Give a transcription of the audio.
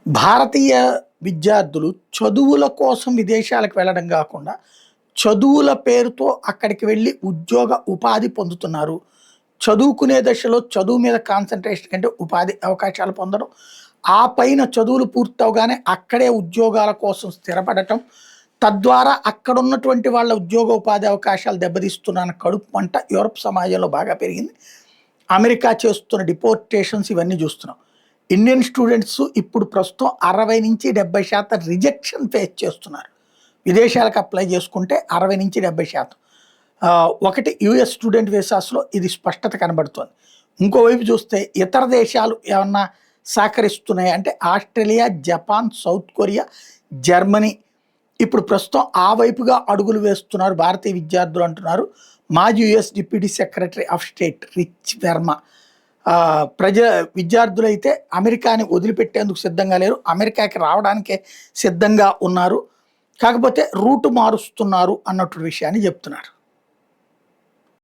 భారతీయ విద్యార్థులు చదువుల కోసం విదేశాలకు వెళ్ళడం కాకుండా, చదువుల పేరుతో అక్కడికి వెళ్ళి ఉద్యోగ, ఉపాధి పొందుతున్నారు. చదువుకునే దశలో చదువు మీద కాన్సంట్రేషన్ కంటే ఉపాధి అవకాశాలు పొందడం, ఆ పైన చదువులు పూర్తవగానే అక్కడే ఉద్యోగాల కోసం స్థిరపడటం, తద్వారా అక్కడున్నటువంటి వాళ్ళ ఉద్యోగ, ఉపాధి అవకాశాలు దెబ్బతీస్తున్న కడుపు మంట యూరప్ సమాజంలో బాగా పెరిగింది. అమెరికా చేస్తున్న డిపోర్టేషన్స్ ఇవన్నీ చూస్తున్నాం. ఇండియన్ స్టూడెంట్స్ ఇప్పుడు ప్రస్తుతం 60-70% రిజెక్షన్ ఫేస్ చేస్తున్నారు. విదేశాలకు అప్లై చేసుకుంటే 60-70%. ఒకటి యుఎస్ స్టూడెంట్ వీసాస్లో ఇది స్పష్టత కనబడుతోంది. ఇంకోవైపు చూస్తే ఇతర దేశాలు ఏమన్నా సహకరిస్తున్నాయి అంటే Australia, Japan, south Korea, Germany ఇప్పుడు ప్రస్తుతం ఆ వైపుగా అడుగులు వేస్తున్నారు భారతీయ విద్యార్థులు అంటున్నారు మాజీ US deputy secretary of state Rich Verma. విద్యార్థులైతే అమెరికాని వదిలిపెట్టేందుకు సిద్ధంగా లేరు, అమెరికాకి రావడానికే సిద్ధంగా ఉన్నారు, కాకపోతే రూటు మారుస్తున్నారు అన్నటువంటి విషయాన్ని చెప్తున్నారు.